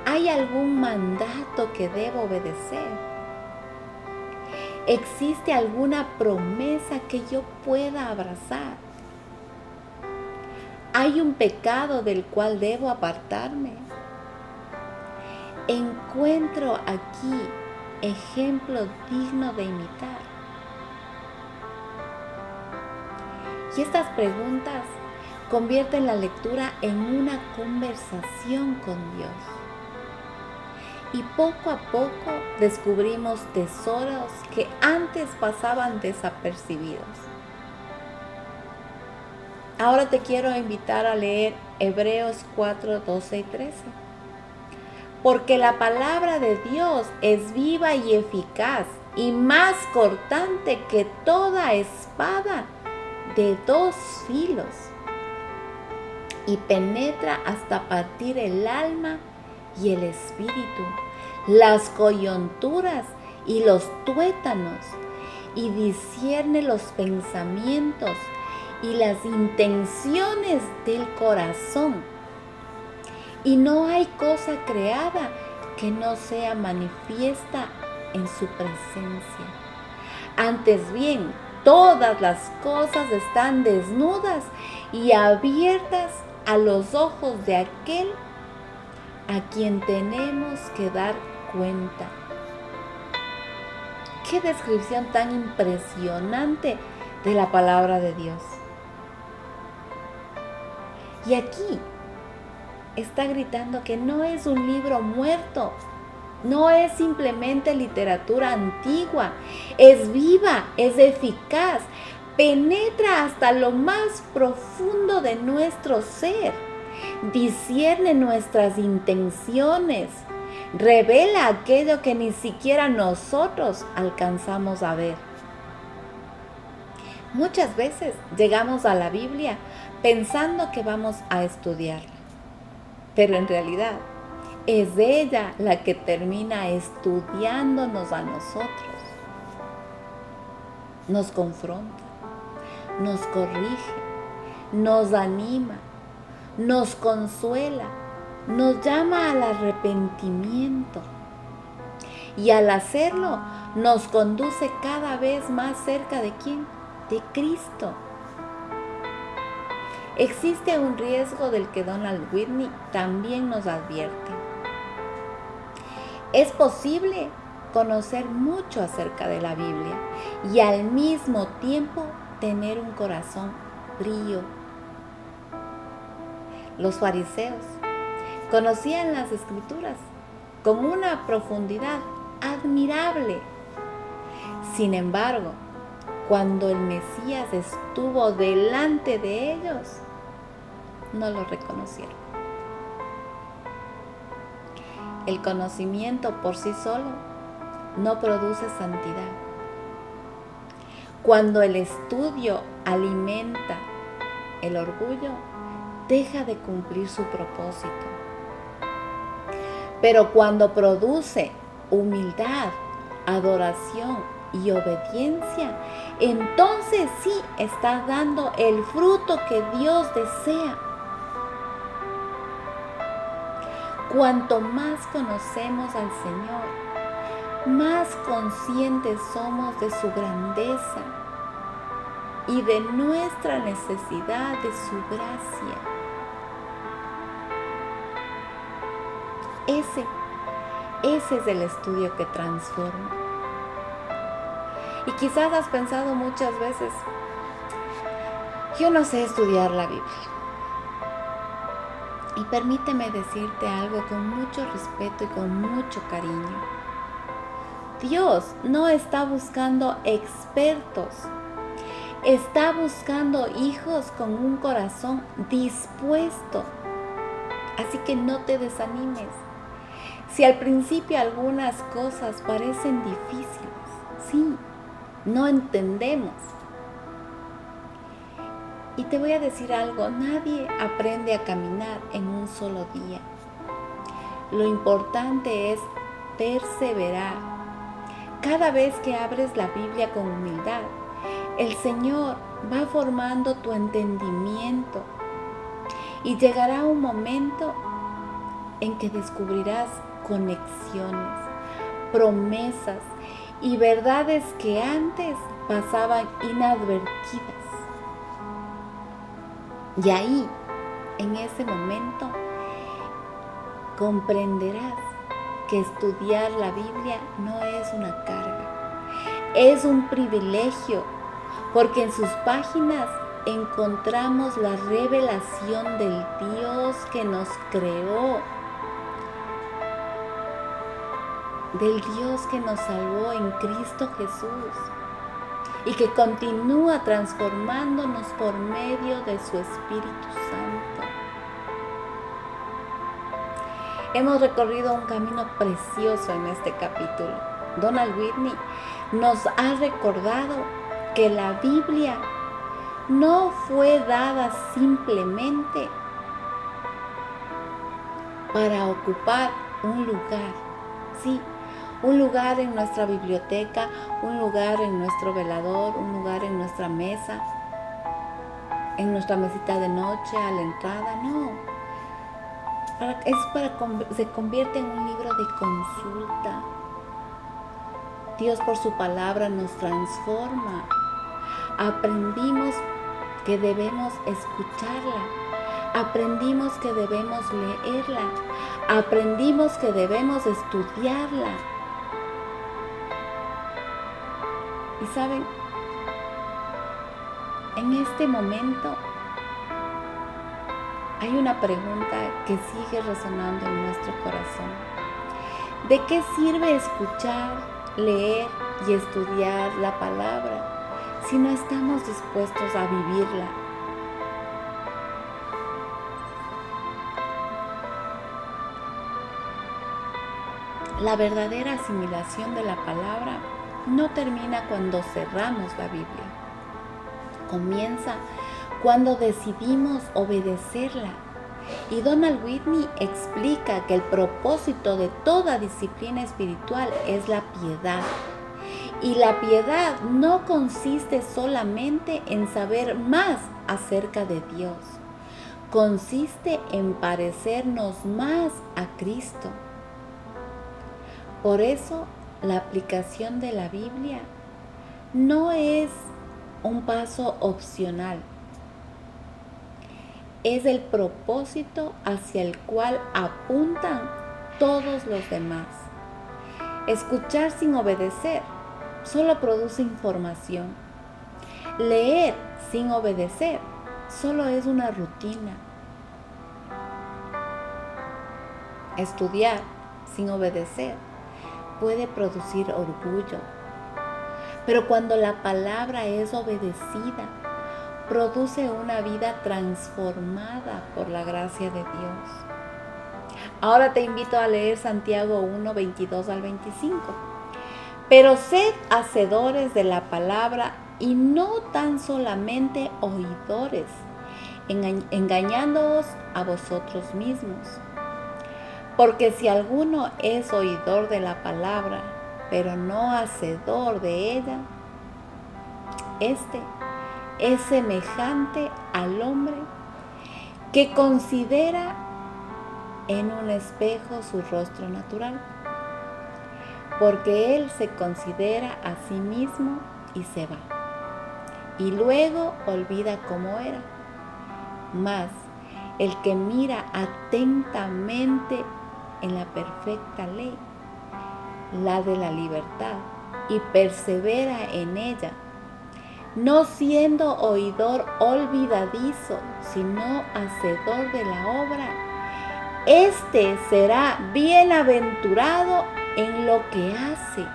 ¿Hay algún mandato que debo obedecer? ¿Existe alguna promesa que yo pueda abrazar? ¿Hay un pecado del cual debo apartarme? Encuentro aquí ejemplo digno de imitar. Y estas preguntas convierten la lectura en una conversación con Dios. Y poco a poco descubrimos tesoros que antes pasaban desapercibidos. Ahora te quiero invitar a leer Hebreos 4, 12 y 13. Porque la palabra de Dios es viva y eficaz y más cortante que toda espada de 2 filos y penetra hasta partir el alma y el espíritu, las coyunturas y los tuétanos, y discierne los pensamientos y las intenciones del corazón. Y no hay cosa creada que no sea manifiesta en su presencia. Antes bien, todas las cosas están desnudas y abiertas a los ojos de aquel a quien tenemos que dar cuenta. Qué descripción tan impresionante de la palabra de Dios. Y aquí está gritando que no es un libro muerto, no es simplemente literatura antigua, es viva, es eficaz, penetra hasta lo más profundo de nuestro ser, discierne nuestras intenciones, revela aquello que ni siquiera nosotros alcanzamos a ver. Muchas veces llegamos a la Biblia pensando que vamos a estudiarla, pero en realidad es ella la que termina estudiándonos a nosotros. Nos confronta, nos corrige, nos anima, nos consuela, nos llama al arrepentimiento. Y al hacerlo, nos conduce cada vez más cerca de ¿quién? De Cristo. Existe un riesgo del que Donald Whitney también nos advierte. Es posible conocer mucho acerca de la Biblia y al mismo tiempo tener un corazón frío. Los fariseos conocían las Escrituras con una profundidad admirable. Sin embargo, cuando el Mesías estuvo delante de ellos, no lo reconocieron. El conocimiento por sí solo no produce santidad. Cuando el estudio alimenta el orgullo, deja de cumplir su propósito. Pero cuando produce humildad, adoración y obediencia, entonces sí está dando el fruto que Dios desea. Cuanto más conocemos al Señor, más conscientes somos de su grandeza y de nuestra necesidad de su gracia. Ese es el estudio que transforma. Y quizás has pensado muchas veces, yo no sé estudiar la Biblia. Y permíteme decirte algo con mucho respeto y con mucho cariño. Dios no está buscando expertos, está buscando hijos con un corazón dispuesto. Así que no te desanimes. Si al principio algunas cosas parecen difíciles, sí, no entendemos. Y te voy a decir algo, nadie aprende a caminar en un solo día. Lo importante es perseverar. Cada vez que abres la Biblia con humildad, el Señor va formando tu entendimiento y llegará un momento en que descubrirás conexiones, promesas y verdades que antes pasaban inadvertidas. Y ahí, en ese momento, comprenderás que estudiar la Biblia no es una carga, es un privilegio, porque en sus páginas encontramos la revelación del Dios que nos creó, del Dios que nos salvó en Cristo Jesús y que continúa transformándonos por medio de su Espíritu Santo. Hemos recorrido un camino precioso en este capítulo. Donald Whitney nos ha recordado que la Biblia no fue dada simplemente para ocupar un lugar, sí, un lugar en nuestra biblioteca, un lugar en nuestro velador, un lugar en nuestra mesa, en nuestra mesita de noche, a la entrada, no. Se convierte en un libro de consulta. Dios por su palabra nos transforma. Aprendimos que debemos escucharla. Aprendimos que debemos leerla. Aprendimos que debemos estudiarla. Y saben, en este momento hay una pregunta que sigue resonando en nuestro corazón. ¿De qué sirve escuchar, leer y estudiar la palabra si no estamos dispuestos a vivirla? La verdadera asimilación de la palabra no termina cuando cerramos la Biblia. Comienza cuando decidimos obedecerla. Y Donald Whitney explica que el propósito de toda disciplina espiritual es la piedad. Y la piedad no consiste solamente en saber más acerca de Dios. Consiste en parecernos más a Cristo. Por eso, la aplicación de la Biblia no es un paso opcional. Es el propósito hacia el cual apuntan todos los demás. Escuchar sin obedecer solo produce información. Leer sin obedecer solo es una rutina. Estudiar sin obedecer puede producir orgullo. Pero cuando la palabra es obedecida, produce una vida transformada por la gracia de Dios. Ahora te invito a leer Santiago 1, 22 al 25. Pero sed hacedores de la palabra y no tan solamente oidores, engañándoos a vosotros mismos. Porque si alguno es oidor de la palabra, pero no hacedor de ella, este es semejante al hombre que considera en un espejo su rostro natural, porque él se considera a sí mismo y se va, y luego olvida cómo era. Mas el que mira atentamente en la perfecta ley, la de la libertad, y persevera en ella, no siendo oidor olvidadizo, sino hacedor de la obra, este será bienaventurado en lo que hace.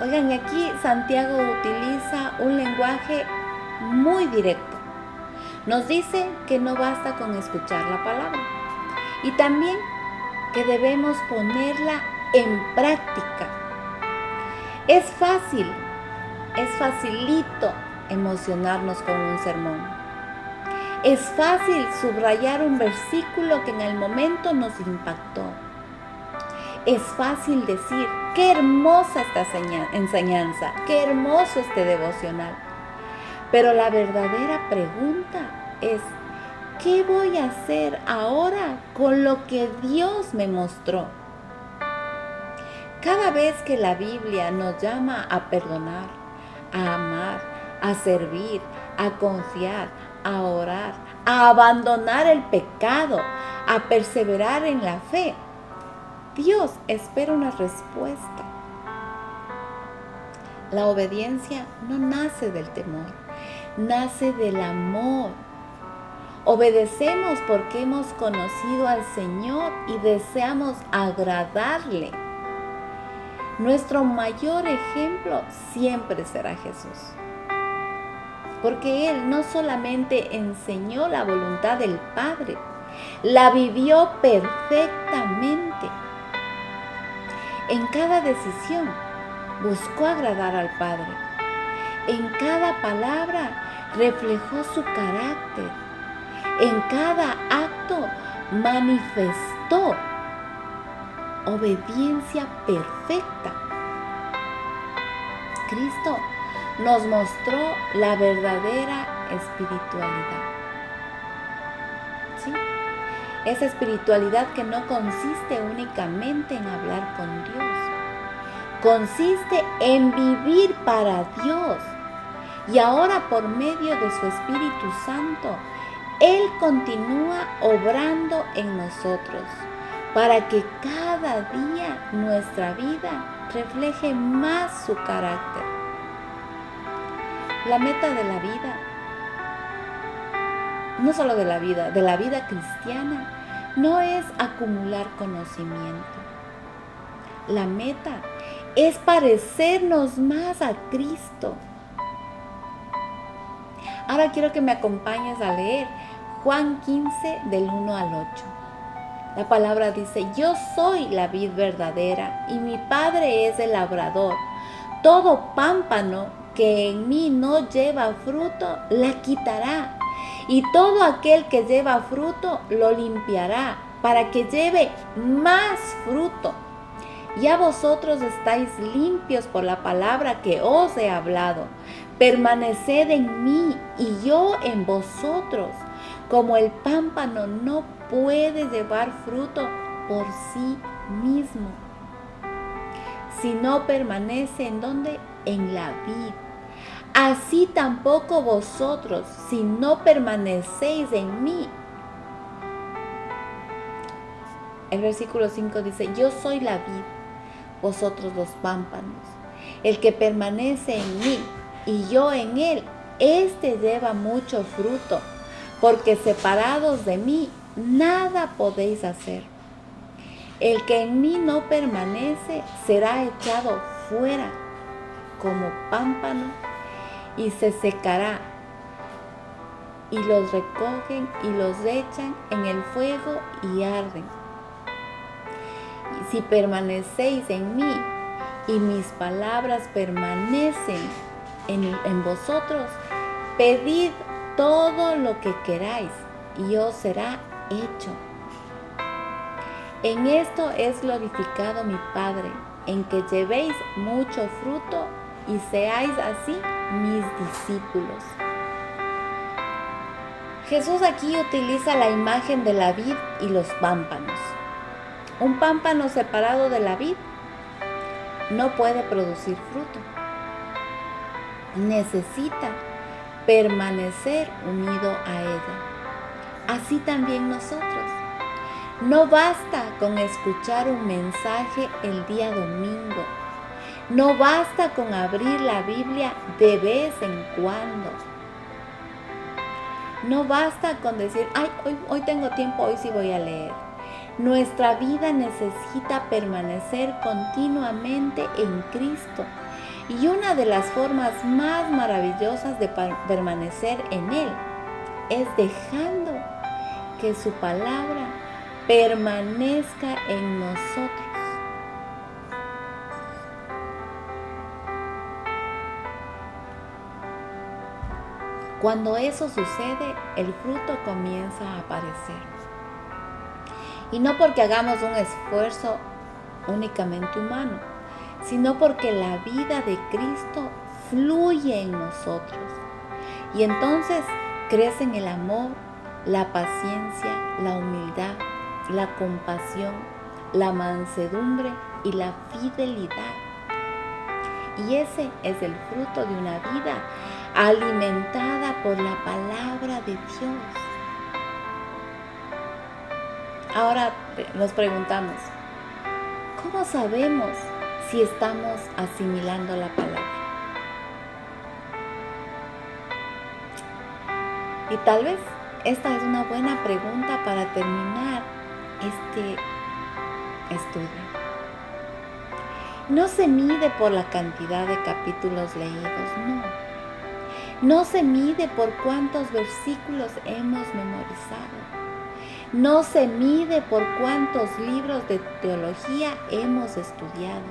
Oigan, aquí Santiago utiliza un lenguaje muy directo. Nos dice que no basta con escuchar la palabra y también que debemos ponerla en práctica. Es facilito emocionarnos con un sermón. Es fácil subrayar un versículo que en el momento nos impactó. Es fácil decir, qué hermosa esta enseñanza, qué hermoso este devocional. Pero la verdadera pregunta es, ¿qué voy a hacer ahora con lo que Dios me mostró? Cada vez que la Biblia nos llama a perdonar, a amar, a servir, a confiar, a orar, a abandonar el pecado, a perseverar en la fe, Dios espera una respuesta. La obediencia no nace del temor, nace del amor. Obedecemos porque hemos conocido al Señor y deseamos agradarle. Nuestro mayor ejemplo siempre será Jesús, porque Él no solamente enseñó la voluntad del Padre, la vivió perfectamente. En cada decisión buscó agradar al Padre. En cada palabra reflejó su carácter. En cada acto manifestó obediencia perfecta. Cristo nos mostró la verdadera espiritualidad. ¿Sí? Esa espiritualidad que no consiste únicamente en hablar con Dios. Consiste en vivir para Dios. Y ahora por medio de su Espíritu Santo, Él continúa obrando en nosotros para que cada día nuestra vida refleje más su carácter. La meta de la vida, no solo de la vida cristiana, no es acumular conocimiento. La meta es parecernos más a Cristo. Ahora quiero que me acompañes a leer Juan 15 del 1 al 8. La palabra dice: yo soy la vid verdadera y mi Padre es el labrador. Todo pámpano que en mí no lleva fruto, la quitará. Y todo aquel que lleva fruto, lo limpiará, para que lleve más fruto. Ya vosotros estáis limpios por la palabra que os he hablado. Permaneced en mí y yo en vosotros. Como el pámpano no puede llevar fruto por sí mismo, si no permanece ¿en dónde? En la vid. Así tampoco vosotros, si no permanecéis en mí. El versículo 5 dice: yo soy la vid, vosotros los pámpanos. El que permanece en mí y yo en él, éste lleva mucho fruto, porque separados de mí nada podéis hacer. El que en mí no permanece será echado fuera como pámpano y se secará, y los recogen y los echan en el fuego y arden. Y si permanecéis en mí y mis palabras permanecen en vosotros, pedid todo lo que queráis y os será hecho. En esto es glorificado mi Padre, en que llevéis mucho fruto y seáis así mis discípulos. Jesús aquí utiliza la imagen de la vid y los pámpanos. Un pámpano separado de la vid no puede producir fruto. Necesita permanecer unido a ella. Así también nosotros. No basta con escuchar un mensaje el día domingo. No basta con abrir la Biblia de vez en cuando. No basta con decir: ay, hoy tengo tiempo, hoy sí voy a leer. Nuestra vida necesita permanecer continuamente en Cristo. Y una de las formas más maravillosas de permanecer en Él es dejando que su palabra permanezca en nosotros. Cuando eso sucede, el fruto comienza a aparecer. Y no porque hagamos un esfuerzo únicamente humano, sino porque la vida de Cristo fluye en nosotros. Y entonces crecen el amor, la paciencia, la humildad, la compasión, la mansedumbre y la fidelidad. Y ese es el fruto de una vida alimentada por la palabra de Dios. Ahora nos preguntamos: ¿cómo sabemos si estamos asimilando la palabra? Y tal vez esta es una buena pregunta para terminar este estudio. No se mide por la cantidad de capítulos leídos, no. No se mide por cuántos versículos hemos memorizado. No se mide por cuántos libros de teología hemos estudiado.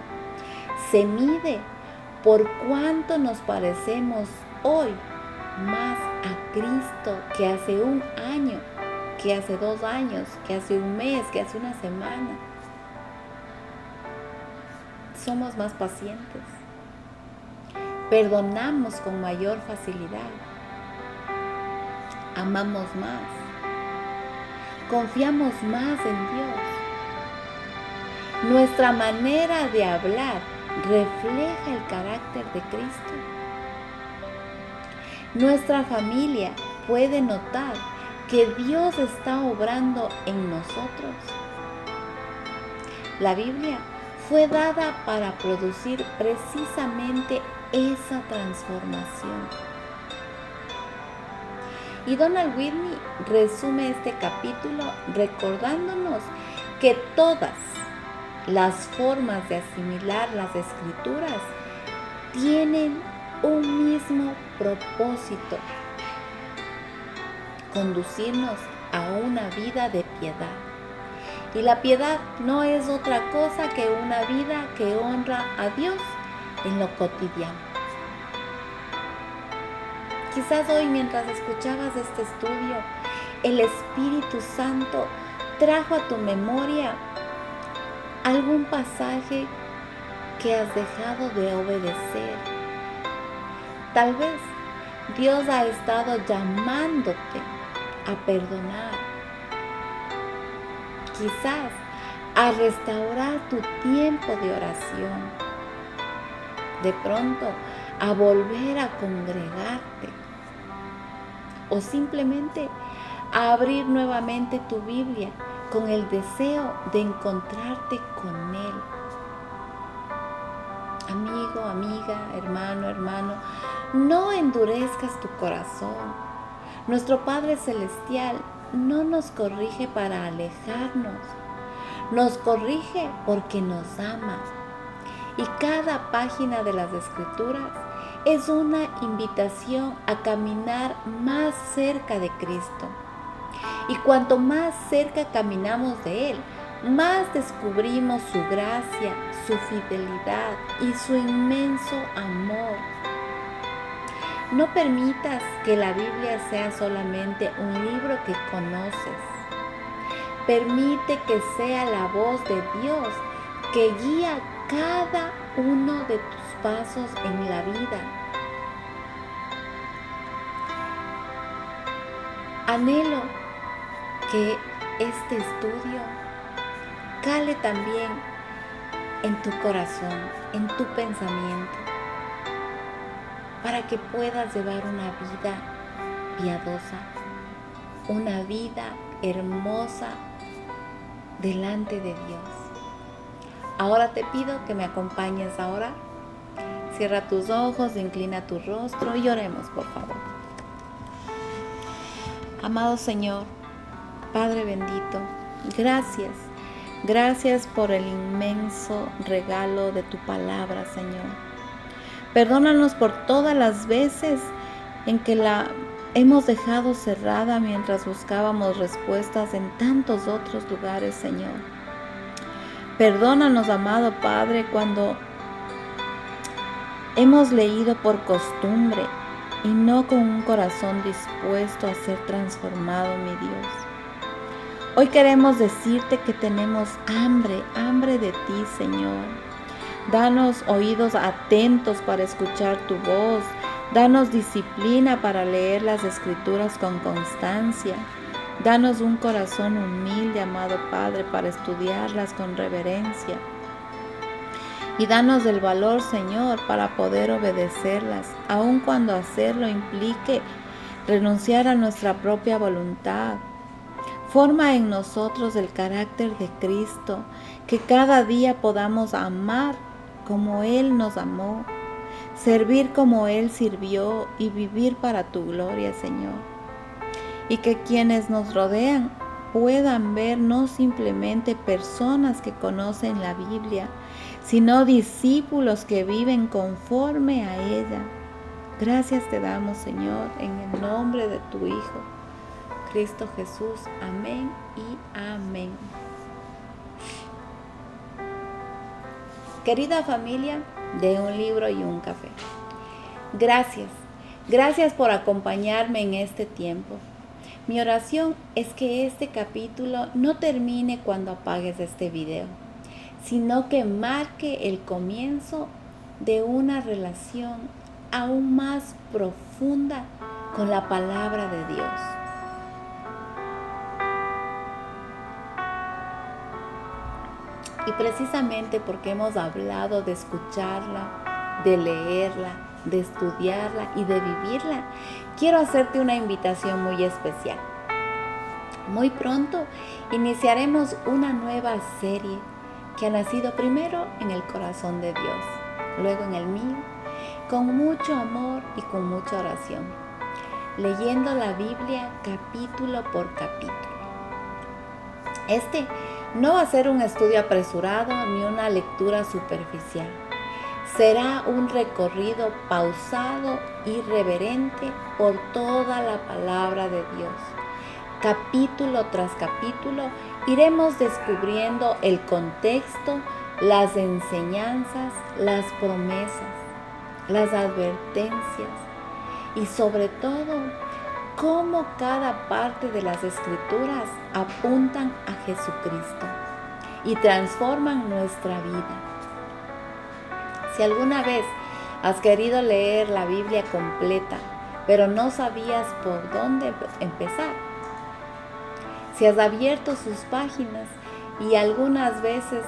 Se mide por cuánto nos parecemos hoy más a Cristo que hace un año, que hace 2 años, que hace un mes, que hace una semana. Somos más pacientes. Perdonamos con mayor facilidad. Amamos más. Confiamos más en Dios. Nuestra manera de hablar refleja el carácter de Cristo. Nuestra familia puede notar que Dios está obrando en nosotros. La Biblia fue dada para producir precisamente esa transformación. Y Donald Whitney resume este capítulo recordándonos que todas las formas de asimilar las Escrituras tienen un mismo propósito: conducirnos a una vida de piedad. Y la piedad no es otra cosa que una vida que honra a Dios en lo cotidiano. Quizás hoy, mientras escuchabas este estudio, el Espíritu Santo trajo a tu memoria algún pasaje que has dejado de obedecer. Tal vez Dios ha estado llamándote a perdonar, quizás a restaurar tu tiempo de oración, de pronto a volver a congregarte, o simplemente a abrir nuevamente tu Biblia con el deseo de encontrarte con Él. Amigo, amiga, hermano, no endurezcas tu corazón. Nuestro Padre Celestial no nos corrige para alejarnos, nos corrige porque nos ama. Y cada página de las Escrituras es una invitación a caminar más cerca de Cristo. Y cuanto más cerca caminamos de Él, más descubrimos su gracia, su fidelidad y su inmenso amor. No permitas que la Biblia sea solamente un libro que conoces. Permite que sea la voz de Dios que guía cada uno de tus pasos en la vida. Anhelo que este estudio cale también en tu corazón, en tu pensamiento, para que puedas llevar una vida piadosa, una vida hermosa delante de Dios. Ahora te pido que me acompañes a orar. Cierra tus ojos, inclina tu rostro y oremos, por favor. Amado Señor, Padre bendito, gracias por el inmenso regalo de tu palabra, Señor. Perdónanos por todas las veces en que la hemos dejado cerrada mientras buscábamos respuestas en tantos otros lugares, Señor. Perdónanos, amado Padre, cuando hemos leído por costumbre y no con un corazón dispuesto a ser transformado, mi Dios. Hoy queremos decirte que tenemos hambre de ti, Señor. Danos oídos atentos para escuchar tu voz. Danos disciplina para leer las Escrituras con constancia. Danos un corazón humilde, amado Padre, para estudiarlas con reverencia. Y danos el valor, Señor, para poder obedecerlas, aun cuando hacerlo implique renunciar a nuestra propia voluntad. Forma en nosotros el carácter de Cristo, que cada día podamos amar como Él nos amó, servir como Él sirvió y vivir para tu gloria, Señor. Y que quienes nos rodean puedan ver no simplemente personas que conocen la Biblia, sino discípulos que viven conforme a ella. Gracias te damos, Señor, en el nombre de tu Hijo, Cristo Jesús. Amén y amén. Querida familia de Un Libro y un Café, gracias por acompañarme en este tiempo. Mi oración es que este capítulo no termine cuando apagues este video, sino que marque el comienzo de una relación aún más profunda con la palabra de Dios. Y precisamente porque hemos hablado de escucharla, de leerla, de estudiarla y de vivirla, quiero hacerte una invitación muy especial. Muy pronto iniciaremos una nueva serie que ha nacido primero en el corazón de Dios, luego en el mío, con mucho amor y con mucha oración, leyendo la Biblia capítulo por capítulo. Este no va a ser un estudio apresurado ni una lectura superficial. Será un recorrido pausado y reverente por toda la palabra de Dios. Capítulo tras capítulo iremos descubriendo el contexto, las enseñanzas, las promesas, las advertencias y sobre todo cómo cada parte de las Escrituras apuntan a Jesucristo y transforman nuestra vida. Si alguna vez has querido leer la Biblia completa, pero no sabías por dónde empezar, si has abierto sus páginas y algunas veces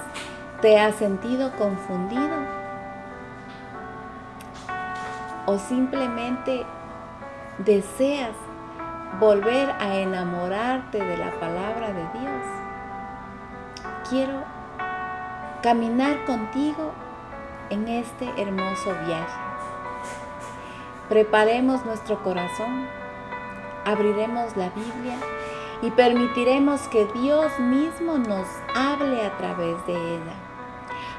te has sentido confundido o simplemente deseas volver a enamorarte de la palabra de Dios, quiero caminar contigo en este hermoso viaje. Preparemos nuestro corazón, abriremos la Biblia y permitiremos que Dios mismo nos hable a través de ella.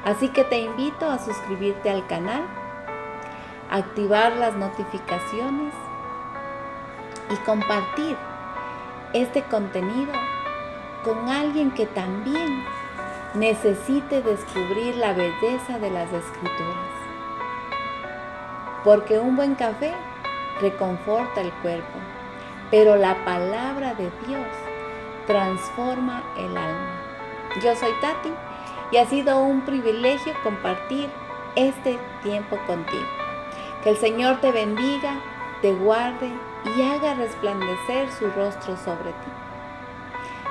Así que te invito a suscribirte al canal, activar las notificaciones y compartir este contenido con alguien que también necesite descubrir la belleza de las Escrituras. Porque un buen café reconforta el cuerpo, pero la palabra de Dios transforma el alma. Yo soy Tati y ha sido un privilegio compartir este tiempo contigo. Que el Señor te bendiga, te guarde y haga resplandecer su rostro sobre ti.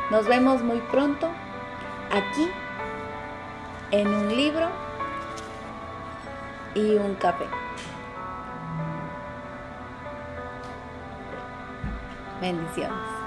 Nos vemos muy pronto aquí en un libro y un café. Bendiciones.